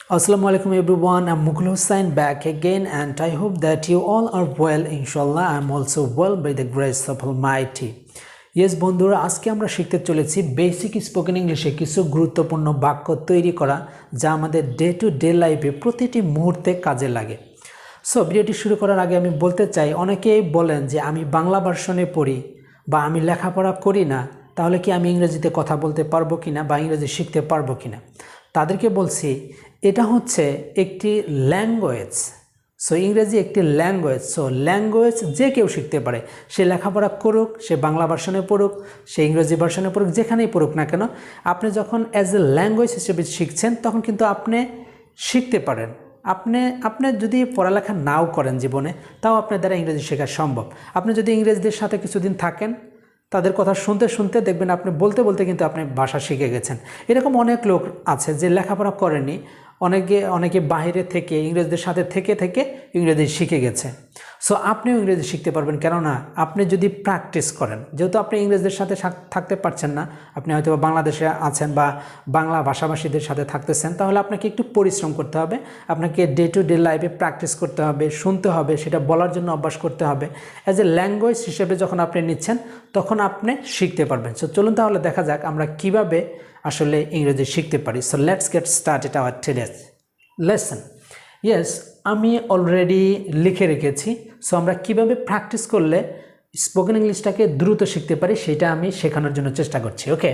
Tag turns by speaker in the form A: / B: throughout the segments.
A: Assalamualaikum everyone, I'm Mukul Hossain back again and I hope that you all are well. Inshallah, I'm also well by the grace of Almighty. Yes বন্ধুরা, আজকে আমরা শিখতে চলেছি basic spoken ইংলিশে কিছু গুরুত্বপূর্ণ বাক্য তৈরি করা যা আমাদের ডে টু ডে লাইফে প্রতিটি মুহূর্তে কাজে লাগে। সো ভিডিওটি শুরু করার আগে আমি বলতে চাই, অনেকেই বলেন যে আমি বাংলা ভার্সনে পড়ি বা আমি লেখাপড়া করি না, তাহলে কি আমি ইংরেজিতে কথা বলতে পারবো কিনা বা ইংরেজি শিখতে পারবো কিনা। তাদেরকে বলছি এটা হচ্ছে একটি ল্যাঙ্গুয়েজ। সো ইংরেজি একটি ল্যাঙ্গুয়েজ। সো ল্যাঙ্গুয়েজ যে কেউ শিখতে পারে, সে লেখাপড়া করুক, সে বাংলা ভার্সনে পড়ুক, সে ইংরেজি ভার্সনে পড়ুক, যেখানেই পড়ুক না কেন, আপনি যখন অ্যাজ এ ল্যাঙ্গুয়েজ হিসেবে শিখছেন তখন কিন্তু আপনি শিখতে পারেন। আপনি যদি পড়ালেখা নাও করেন জীবনে, তাও আপনার দ্বারা ইংরেজি শেখা সম্ভব। আপনি যদি ইংরেজদের সাথে কিছুদিন থাকেন, তাদের কথা শুনতে শুনতে দেখবেন আপনি বলতে বলতে কিন্তু আপনি ভাষা শিখে গেছেন। এরকম অনেক লোক আছে যে লেখাপড়া করেনি, অনেকে বাইরে থেকে ইংরেজদের সাথে থেকে থেকে ইংরেজি শিখে গেছে। সো আপনিও ইংরেজি শিখতে পারবেন, কেননা আপনি যদি প্র্যাকটিস করেন। যেহেতু আপনি ইংরেজদের সাথে থাকতে পারছেন না, আপনি হয়তো বাংলাদেশে আছেন বা বাংলা ভাষাভাষীদের সাথে থাকতেছেন, তাহলে আপনাকে একটু পরিশ্রম করতে হবে। আপনাকে ডে টু ডে লাইফে প্র্যাকটিস করতে হবে, শুনতে হবে, সেটা বলার জন্য অভ্যাস করতে হবে। অ্যাজ এ ল্যাঙ্গুয়েজ হিসেবে যখন আপনি নিচ্ছেন তখন আপনি শিখতে পারবেন। সো চলুন তাহলে দেখা যাক আমরা কিভাবে আসলে ইংরেজি শিখতে পারি। So let's get started our today's lesson. Yes, আমি অলরেডি লিখে রেখেছি। সো আমরা কিভাবে প্র্যাকটিস করলে স্পোকেন ইংলিশটাকে দ্রুত শিখতে পারি সেটা আমি শেখানোর জন্য চেষ্টা করছি। ওকে,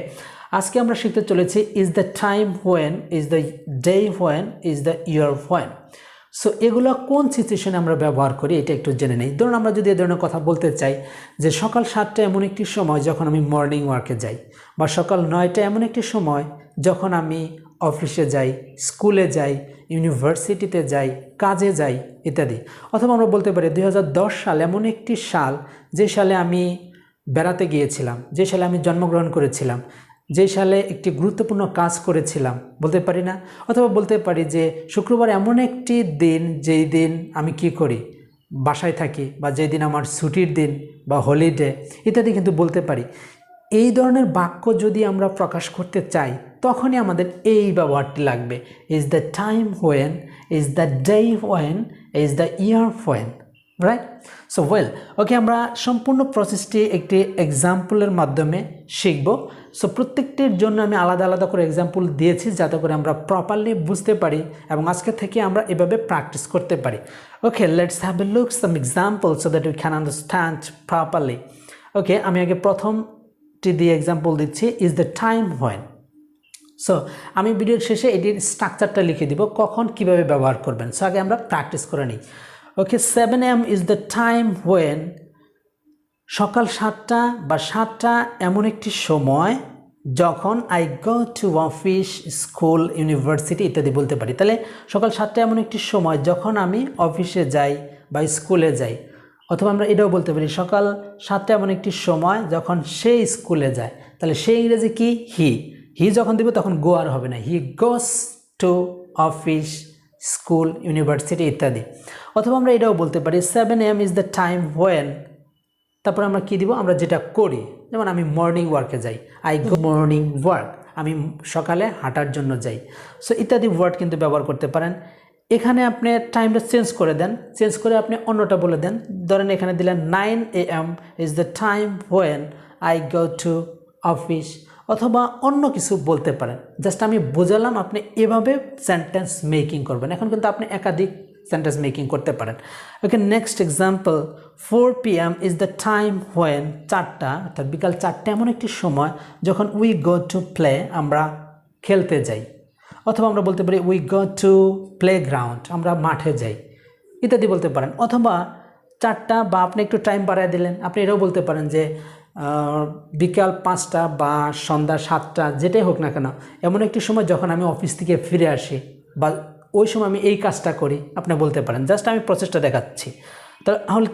A: আজকে আমরা শিখতে চলেছি is the time when, is the day when, is the year when. So এগুলো কোন সিচুয়েশনে আমরা ব্যবহার করি এটা একটু জেনে নেই। ধরুন আমরা যদি এ ধরনের কথা বলতে চাই যে সকাল 7টা এমন একটি সময় যখন আমি মর্নিং ওয়ার্কে যাই, বা সকাল 9টা এমন একটি সময় যখন আমি অফিসে যাই, স্কুলে যাই, ইউনিভার্সিটিতে যাই, কাজে যাই ইত্যাদি। অথবা আমরা বলতে পারি 2010 সাল এমন একটি সাল যে সালে আমি বেড়াতে গিয়েছিলাম, যে সালে আমি জন্মগ্রহণ করেছিলাম, যে সালে একটি গুরুত্বপূর্ণ কাজ করেছিলাম, বলতে পারি না? অথবা বলতে পারি যে শুক্রবার এমন একটি দিন যেই দিন আমি কি করি, বাসায় থাকি, বা যেই দিন আমার ছুটির দিন বা হলিডে ইত্যাদি কিন্তু বলতে পারি। এই ধরনের বাক্য যদি আমরা প্রকাশ করতে চাই তখনই আমাদের এই ব্যবহারটি লাগবে, is the time when, is the day when, is the year when, right? So well, okay, আমরা সম্পূর্ণ প্রসেসটি একটি এক্সাম্পলের মাধ্যমে শিখব। সো প্রত্যেকটির জন্য আমি আলাদা আলাদা করে এক্সাম্পল দিয়েছি যাতে করে আমরা প্রপারলি বুঝতে পারি এবং আজকে থেকে আমরা এভাবে প্র্যাকটিস করতে পারি। Okay, let's have a look some example so that we can understand properly. Okay, আমি আগে প্রথমটি দিয়ে এক্সাম্পল দিচ্ছি, is the time when. So আমি ভিডিওর শেষে এটির স্ট্রাকচারটা লিখে দিব, কখন কিভাবে ব্যবহার করবেন। সো আগে আমরা প্র্যাকটিস করে নিই। ওকে, 7 AM is the time when, সকাল 7টা বা 7টা এমন একটি সময় যখন I go two office, school, university ইত্যাদি বলতে পারি। তাহলে সকাল 7টা এমন একটি সময় যখন আমি অফিসে যাই বা স্কুলে যাই। অথবা আমরা এটাও বলতে পারি সকাল 7টা এমন একটি সময় যখন সে স্কুলে যায়। তাহলে সে ইংরেজি কি? হি যখন দেবে তখন গো আর হবে না, he goes to office, school, university ইত্যাদি। অথবা আমরা এটাও বলতে পারি 7 AM is the time when, তারপর আমরা কি দিব, আমরা যেটা করি। যেমন আমি মর্নিং ওয়ার্কে যাই, আই গো মর্নিং ওয়ার্ক, আমি সকালে হাঁটার জন্য যাই। সো ইত্যাদি ওয়ার্ড কিন্তু ব্যবহার করতে পারেন। এখানে আপনি টাইমটা চেঞ্জ করে দেন, চেঞ্জ করে আপনি অন্যটা বলে দেন। ধরেন এখানে দিলেন 9 AM is the time when I go to office, অথবা অন্য কিছু বলতে পারেন। জাস্ট আমি বোঝালাম, আপনি এভাবে সেন্টেন্স মেকিং করবেন। এখন কিন্তু আপনি একাধিক সেন্টেন্স মেকিং করতে পারেন। Okay, next example, 4 PM is the time when, 4টা অর্থাৎ বিকাল 4টা এমন একটি সময় যখন উই গো টু প্লে, আমরা খেলতে যাই। অথবা আমরা বলতে পারি we go to play ground, আমরা মাঠে যাই ইত্যাদি বলতে পারেন। অথবা 4টা বা আপনি একটু টাইম বাড়ায় দিলেন, আপনি এটাও বলতে পারেন যে বিকাল 5টা বা সন্ধ্যা 7টা, যেটাই হোক না কেন, এমন একটি সময় যখন আমি অফিস থেকে ফিরে আসি বা ওই সময় আমি এই কাজটা করি, আপনি বলতে পারেন। জাস্ট আমি প্রসেসটা দেখাচ্ছি।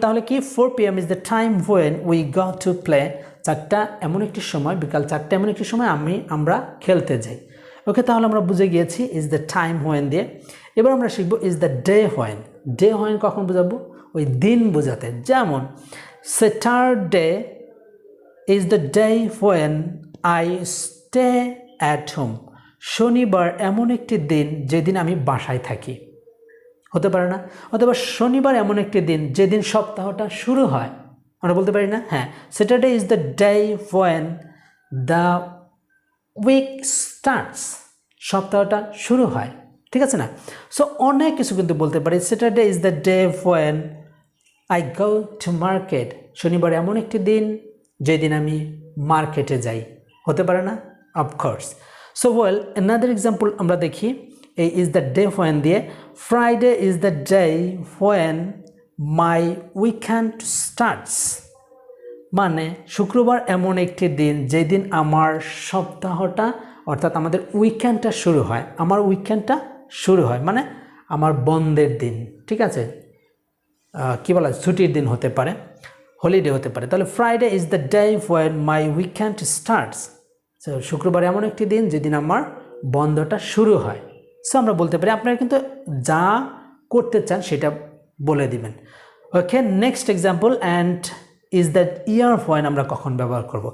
A: তাহলে কি, 4 PM is the time when we go to play, 4টা এমন একটি সময়, বিকাল 4টা এমন একটি সময় আমরা খেলতে যাই। ওকে, তাহলে আমরা বুঝে গিয়েছি ইজ দ্য টাইম হোয়েন দিয়ে। এবার আমরা শিখবো is the day when. Day when কখন বোঝাবো? ওই দিন বোঝাতে। যেমন Saturday is the day when I stay at home, শনিবার এমন একটি দিন যেদিন আমি বাসায় থাকি, হতে পারে না? অথবা শনিবার এমন একটি দিন যেদিন সপ্তাহটা শুরু হয়, আমরা বলতে পারি না? হ্যাঁ, Saturday is the day when the week starts, সপ্তাহটা শুরু হয়, ঠিক আছে না? সো অনেক কিছু কিন্তু বলতে পারি। Saturday is the day when I go to market, শনিবার এমন একটি দিন যেদিন আমি মার্কেটে যাই, হতে পারে না? Of course. So well, another example আমরা দেখি এই ইজ দ্য ডে ওয়েন দিয়ে। Friday is the day when my weekend starts, মানে শুক্রবার এমন একটি দিন যেদিন আমার সপ্তাহটা অর্থাৎ আমাদের উইকেন্ডটা শুরু হয়, আমার উইকেন্ডটা শুরু হয় মানে আমার বন্ধের দিন, ঠিক আছে? কী বলা, ছুটির দিন হতে পারে, হলিডে হতে পারে। তাহলে Friday is the day when my weekend starts, so শুক্রবার এমন একটি দিন যেদিন আমার বন্ধটা শুরু হয়। সো আমরা বলতে পারি, আপনারা কিন্তু যা করতে চান সেটা বলে দিবেন। Okay, next example, and is that year when আমরা কখন ব্যবহার করব।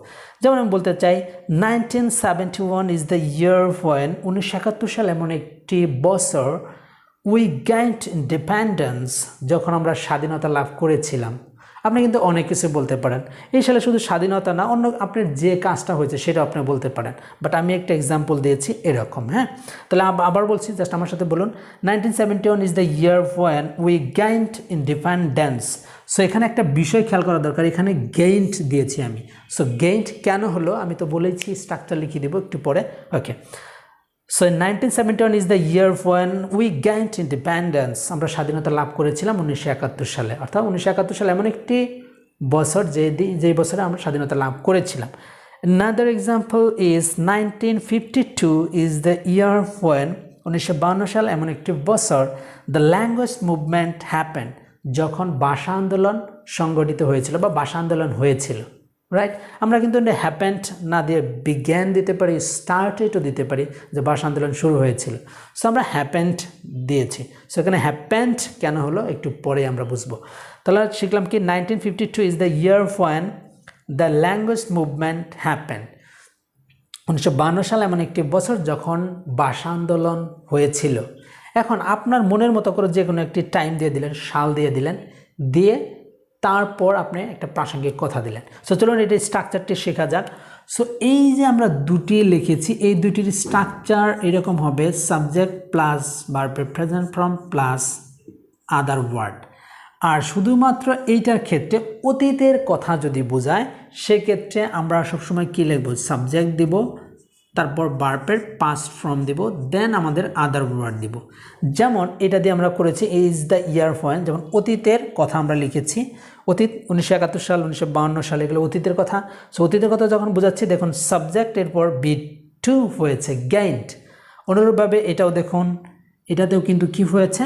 A: যেমন আমি বলতে চাই 1971 ইজ দ্য ইয়ার ওয়েন, 1971 সাল এমন একটি বছর উই গেইনড ইন্ডিপেন্ডেন্স, যখন আমরা স্বাধীনতা লাভ করেছিলাম। আপনি কিন্তু অনেক কিছু বলতে পারেন, এই সালে শুধু স্বাধীনতা না, অন্য আপনার যে কাজটা হয়েছে সেটা আপনি বলতে পারেন, বাট আমি একটা এক্সাম্পল দিয়েছি এরকম। হ্যাঁ, তাহলে আবার বলছি, জাস্ট আমার সাথে বলুন, 1971 is the year when we gained independence. So এখানে একটা বিষয় খেয়াল করা দরকার, এখানে গেইনড দিয়েছি আমি। সো গেইনড কেন হলো আমি তো বলেছি, স্ট্রাকচার লিখে দেবো একটু পরে। Okay, so 1971 is the year when we gained independence, আমরা স্বাধীনতা লাভ করেছিলাম 1971 সালে, অর্থাৎ 1971 সালে এমন একটি বছর যেই বছরে আমরা স্বাধীনতা লাভ করেছিলাম। Another example is 1952 is the year when, 1952 সাল এমন একটি বছর the language movement happened, যখন ভাষা আন্দোলন সংগঠিত হয়েছিল বা ভাষা আন্দোলন হয়েছিল। রাইট, আমরা কিন্তু হ্যাপেন্ড না দিয়ে বিজ্ঞান দিতে পারি, স্টার্টেডও দিতে পারি যে ভাষা আন্দোলন শুরু হয়েছিল। সো আমরা হ্যাপেন্ড দিয়েছি। সো এখানে হ্যাপেন্ড কেন হলো একটু পরে আমরা বুঝবো। তাহলে শিখলাম কি 1952 is the year when the language movement happen, 1952 সাল এমন একটি বছর যখন ভাষা আন্দোলন হয়েছিল। এখন আপনার মনের মতো করে যে কোনো একটি টাইম দিয়ে দিলেন, সাল দিয়ে দিলেন, দিয়ে তারপর আপনি একটা প্রাসঙ্গিক কথা দিলেন। সো চলুন এটা স্ট্রাকচারটি শেখা যাক। সো এই যে আমরা দুটি লিখেছি, এই দুটির স্ট্রাকচার এরকম হবে, সাবজেক্ট প্লাস ভার্বের present form plus other word. আর শুধুমাত্র এইটার ক্ষেত্রে অতীতের কথা যদি বোঝায় সেক্ষেত্রে আমরা সবসময় কী লিখব, সাবজেক্ট দিব, তারপর ভার্বের পাস্ট ফর্ম দিব, দেন আমাদের আদার ওয়ার্ড দিব। যেমন এটা দিয়ে আমরা করেছি ইজ দ্য ইয়ার ওয়েন, যেমন অতীতের কথা আমরা লিখেছি, অতীত 1971 সাল 1952 সাল এগুলো অতীতের কথা। সো অতীতের কথা যখন বোঝাচ্ছি, দেখুন সাবজেক্টের পর B2 হয়েছে গেইনড। অনুরূপভাবে এটাও দেখুন, এটাতেও কিন্তু কি হয়েছে,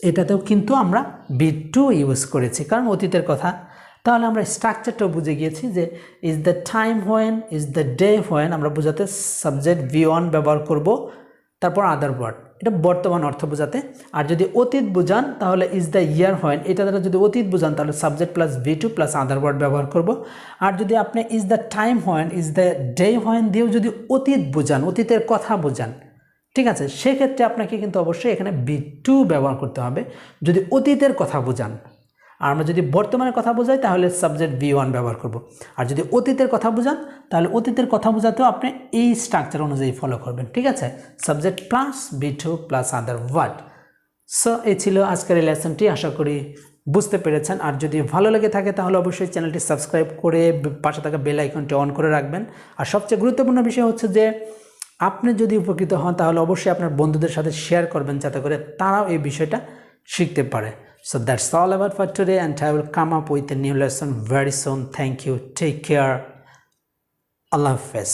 A: এটাতেও কিন্তু আমরা B2 ইউজ করেছি কারণ অতীতের কথা। তাহলে আমরা স্ট্রাকচারটাও বুঝে গিয়েছি যে is the time when, is the day when, আমরা বোঝাতে সাবজেক্ট V1 ব্যবহার করব, তারপর আদার ওয়ার্ড, এটা বর্তমান অর্থ বোঝাতে। আর যদি অতীত বোঝান তাহলে ইজ দ্য ইয়ার হোয়েন, এটা দ্বারা যদি অতীত বোঝান তাহলে subject plus V2 plus other word ব্যবহার করব। আর যদি আপনি is the time when, is the day when দিয়েও যদি অতীত বোঝান, অতীতের কথা বোঝান, ঠিক আছে, সেক্ষেত্রে আপনাকে কিন্তু অবশ্যই এখানে B2 ব্যবহার করতে হবে যদি অতীতের কথা বোঝান। আর আমরা যদি বর্তমানের কথা বোঝাই তাহলে সাবজেক্ট V1 ব্যবহার করব। আর যদি অতীতের কথা বোঝান তাহলে অতীতের কথা বোঝাতেও আপনি এই স্ট্রাকচার অনুযায়ী ফলো করবেন, ঠিক আছে, subject plus B2 plus other word. So এই ছিল আজকের এই লেসনটি, আশা করি বুঝতে পেরেছেন। আর যদি ভালো লেগে থাকে তাহলে অবশ্যই চ্যানেলটি সাবস্ক্রাইব করে পাশে থাকা বেল আইকনটি অন করে রাখবেন। আর সবচেয়ে গুরুত্বপূর্ণ বিষয় হচ্ছে যে আপনি যদি উপকৃত হন তাহলে অবশ্যই আপনার বন্ধুদের সাথে শেয়ার করবেন যাতে করে তারাও এই বিষয়টা শিখতে পারে। So that's all about for today, and I will come up with a new lesson very soon. Thank you. Take care. Allah Hafiz.